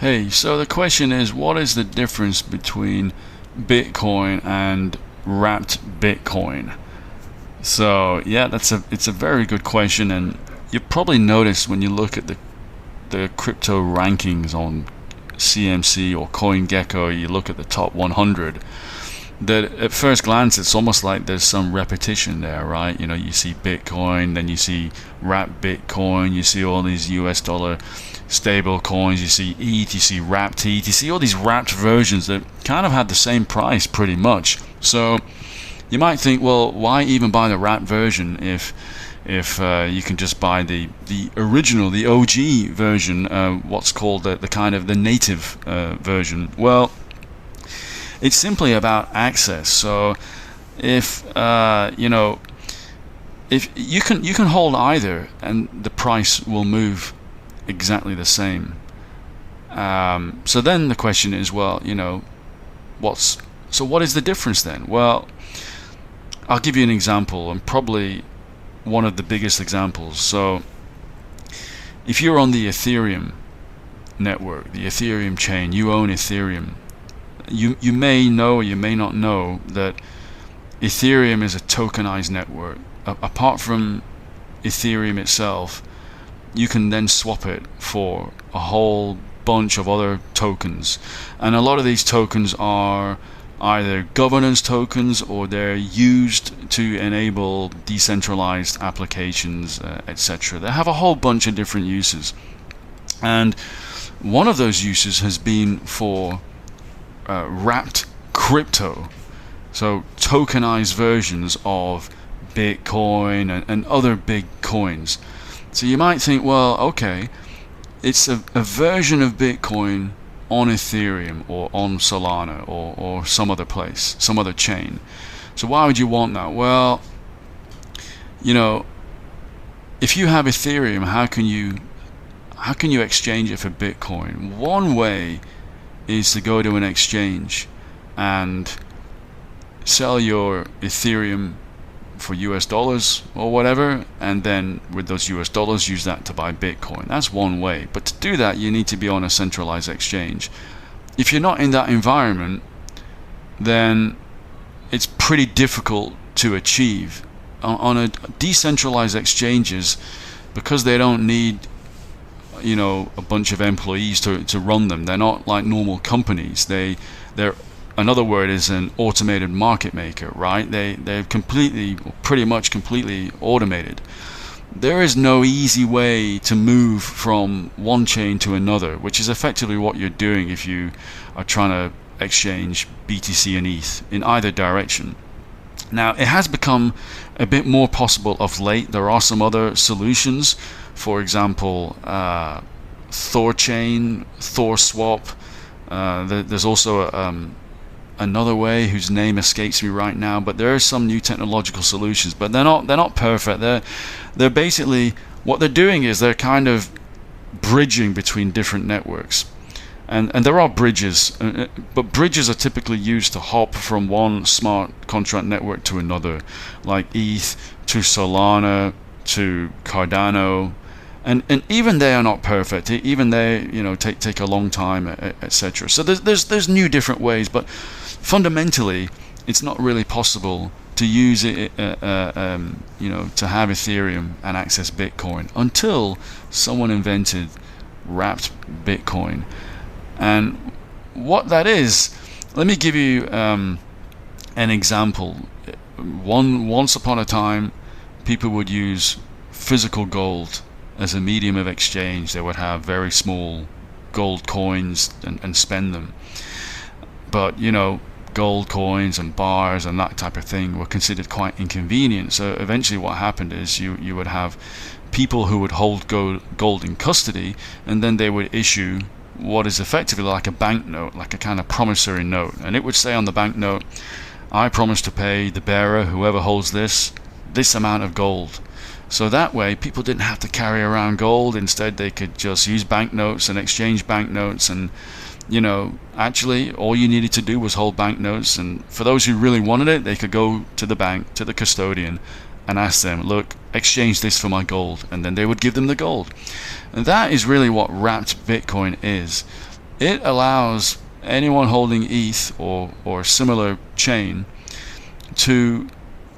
Hey, so the question is, what is the difference between Bitcoin and wrapped Bitcoin? So yeah, it's a very good question, and you probably noticed when you look at the crypto rankings on CMC or CoinGecko, you look at the top 100, that at first glance it's almost like there's some repetition there, right? You see Bitcoin, then you see wrapped Bitcoin, you see all these US dollar stable coins, you see ETH, you see wrapped ETH, you see all these wrapped versions that kind of had the same price pretty much. So you might think, well, why even buy the wrapped version if you can just buy the original, the OG version, what's called the kind of the native version? Well, it's simply about access. So if if you can hold either, and the price will move exactly the same. So then the question is, well, what is the difference then? Well, I'll give you an example, and probably one of the biggest examples. So if you're on the Ethereum network, the Ethereum chain, you own Ethereum, you may know or you may not know that Ethereum is a tokenized network. Apart from Ethereum itself, you can then swap it for a whole bunch of other tokens, and a lot of these tokens are either governance tokens or they're used to enable decentralized applications, etc. They have a whole bunch of different uses, and one of those uses has been for wrapped crypto, so tokenized versions of Bitcoin and other big coins. So you might think, well, okay, it's a version of Bitcoin on Ethereum or on Solana or some other place, some other chain. So why would you want that? Well, if you have Ethereum, how can you exchange it for Bitcoin? One way is to go to an exchange and sell your Ethereum for US dollars or whatever, and then with those US dollars use that to buy Bitcoin. That's one way, but to do that you need to be on a centralized exchange. If you're not in that environment, then it's pretty difficult to achieve. On a decentralized exchanges, because they don't need a bunch of employees to run them. They're not like normal companies. They're another word is an automated market maker, right? They're pretty much completely automated. There is no easy way to move from one chain to another, which is effectively what you're doing if you are trying to exchange BTC and ETH in either direction. Now, it has become a bit more possible of late. There are some other solutions, for example, Thorchain, ThorSwap. There's also another way whose name escapes me right now, but there are some new technological solutions, but they're not perfect. They're basically, what they're doing is they're kind of bridging between different networks. And there are bridges, but bridges are typically used to hop from one smart contract network to another, like ETH to Solana to Cardano, and even they are not perfect. Even they take a long time, etc. So there's new different ways, but fundamentally it's not really possible to use it to have Ethereum and access Bitcoin until someone invented wrapped Bitcoin. And what that is, let me give you an example. Once upon a time, people would use physical gold as a medium of exchange. They would have very small gold coins and spend them. But gold coins and bars and that type of thing were considered quite inconvenient. So eventually what happened is you would have people who would hold gold in custody, and then they would issue what is effectively like a banknote, like a kind of promissory note, and it would say on the banknote, I promise to pay the bearer, whoever holds this amount of gold. So that way people didn't have to carry around gold. Instead they could just use banknotes and exchange banknotes, and actually all you needed to do was hold banknotes, and for those who really wanted it, they could go to the bank, to the custodian, and ask them, look, exchange this for my gold, and then they would give them the gold. And that is really what wrapped Bitcoin is. it allows anyone holding ETH or similar chain to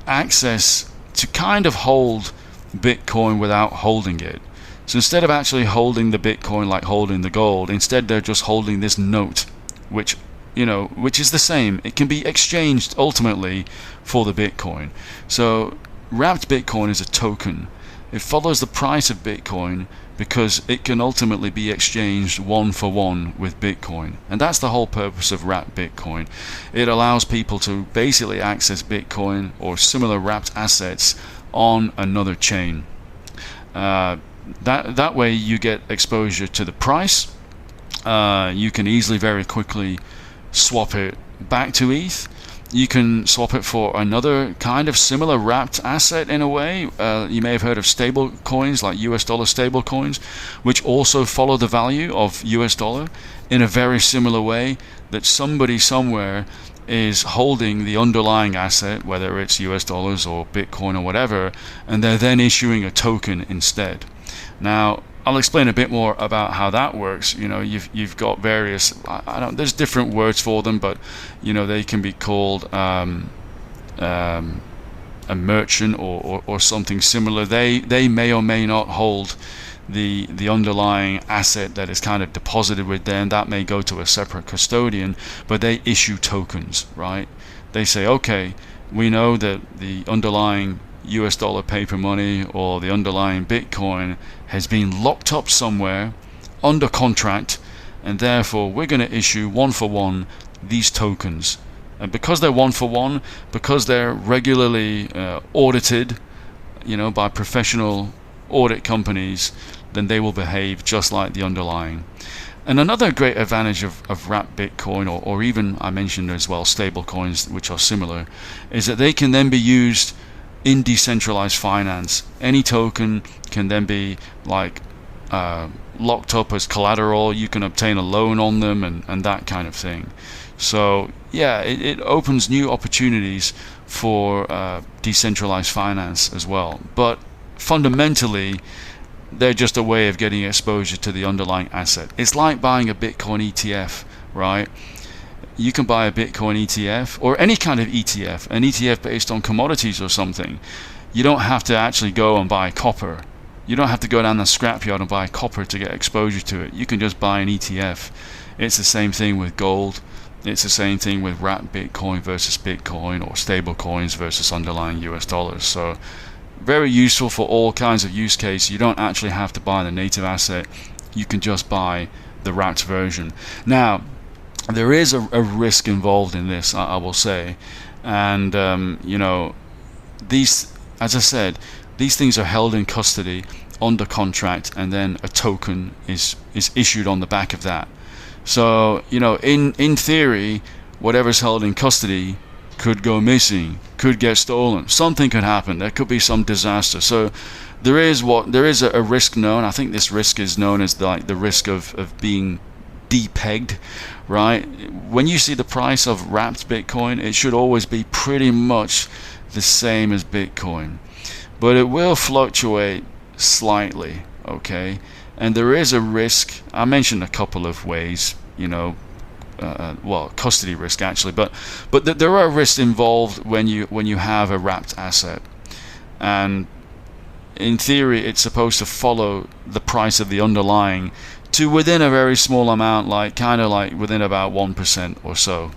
access, to kind of hold Bitcoin without holding it. So instead of actually holding the Bitcoin like holding the gold, instead they're just holding this note, which is the same. It can be exchanged ultimately for the Bitcoin. So wrapped Bitcoin is a token. It follows the price of Bitcoin because it can ultimately be exchanged one for one with Bitcoin. And that's the whole purpose of wrapped Bitcoin. It allows people to basically access Bitcoin or similar wrapped assets on another chain. That way you get exposure to the price. You can easily, very quickly swap it back to ETH. You can swap it for another kind of similar wrapped asset in a way. You may have heard of stable coins like US dollar stable coins, which also follow the value of US dollar in a very similar way, that somebody somewhere is holding the underlying asset, whether it's US dollars or Bitcoin or whatever, and they're then issuing a token instead. Now, I'll explain a bit more about how that works. You've got various, there's different words for them, but they can be called a merchant or something similar. They may or may not hold the underlying asset that is kind of deposited with them. That may go to a separate custodian, but they issue tokens, right? They say, okay, we know that the underlying US dollar paper money or the underlying Bitcoin has been locked up somewhere under contract, and therefore we're going to issue one for one these tokens. And because they're one for one, because they're regularly audited, by professional audit companies, then they will behave just like the underlying. And another great advantage of wrapped Bitcoin, or even I mentioned as well stable coins, which are similar, is that they can then be used in decentralized finance. Any token can then be locked up as collateral. You can obtain a loan on them and that kind of thing. So yeah, it opens new opportunities for decentralized finance as well. But fundamentally, they're just a way of getting exposure to the underlying asset. It's like buying a Bitcoin ETF, right? You can buy a Bitcoin ETF or any kind of ETF, an ETF based on commodities or something. You don't have to actually go and buy copper. You don't have to go down the scrapyard and buy copper to get exposure to it. You can just buy an ETF. It's the same thing with gold. It's the same thing with wrapped Bitcoin versus Bitcoin, or stable coins versus underlying US dollars. So very useful for all kinds of use cases. You don't actually have to buy the native asset. You can just buy the wrapped version. Now, there is a risk involved in this, I will say, and these, as I said, these things are held in custody under contract, and then a token is issued on the back of that. So in theory, whatever's held in custody could go missing, could get stolen, something could happen, there could be some disaster. So there is a risk known. I think this risk is known as the risk of being depegged, right? When you see the price of wrapped Bitcoin, it should always be pretty much the same as Bitcoin, but it will fluctuate slightly, okay? And there is a risk. I mentioned a couple of ways, custody risk actually, but there are risks involved when you have a wrapped asset, and in theory it's supposed to follow the price of the underlying to within a very small amount, kind of within about 1% or so,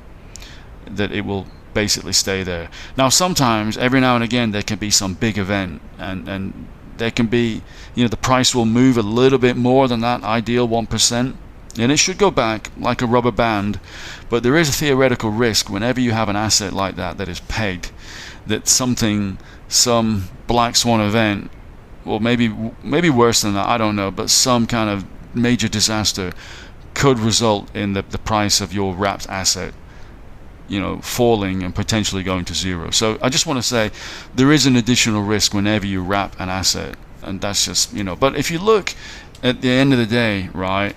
that it will basically stay there. Now sometimes, every now and again, there can be some big event, and there can be, the price will move a little bit more than that ideal 1%, and it should go back like a rubber band. But there is a theoretical risk whenever you have an asset like that is pegged, that some black swan event, or maybe worse than that, I don't know, but some kind of major disaster could result in the price of your wrapped asset falling and potentially going to zero. So I just want to say there is an additional risk whenever you wrap an asset, and that's just but if you look at the end of the day, right,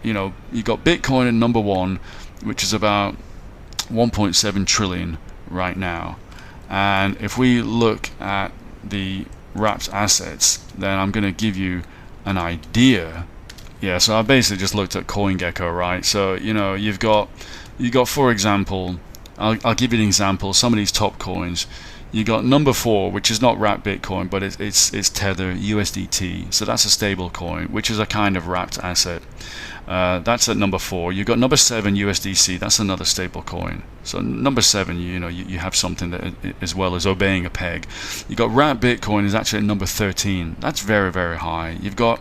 you got Bitcoin at number one, which is about 1.7 trillion right now, and if we look at the wrapped assets, then I'm going to give you an idea Yeah, so I basically just looked at CoinGecko, right? So you got for example, I'll give you an example. Some of these top coins, you got number 4, which is not wrapped Bitcoin, but it's Tether USDT. So that's a stable coin, which is a kind of wrapped asset. That's at number 4. You got number 7 USDC. That's another stable coin. So number 7, you have something that as well as obeying a peg. You got wrapped Bitcoin is actually at number 13. That's very, very high. You've got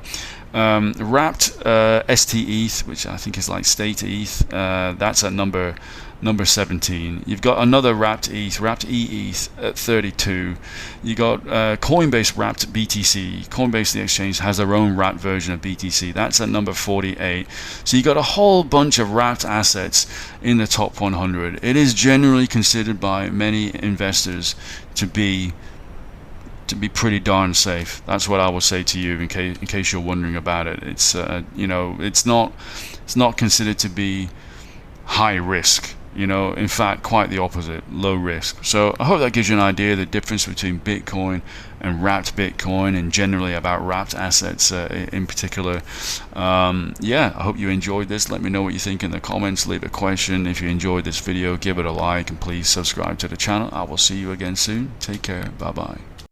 wrapped ST ETH, which I think is like state ETH. That's at number 17. You've got another wrapped ETH, wrapped ETH at 32. You got Coinbase wrapped BTC. Coinbase, the exchange, has their own wrapped version of BTC. That's at number 48. So you got a whole bunch of wrapped assets in the top 100. It is generally considered by many investors to be pretty darn safe. That's what I will say to you in case you're wondering about it. It's it's not considered to be high risk. In fact, quite the opposite, low risk. So I hope that gives you an idea of the difference between Bitcoin and wrapped Bitcoin, and generally about wrapped assets in particular. Yeah, I hope you enjoyed this. Let me know what you think in the comments. Leave a question. If you enjoyed this video, give it a like, and please subscribe to the channel. I will see you again soon. Take care. Bye bye.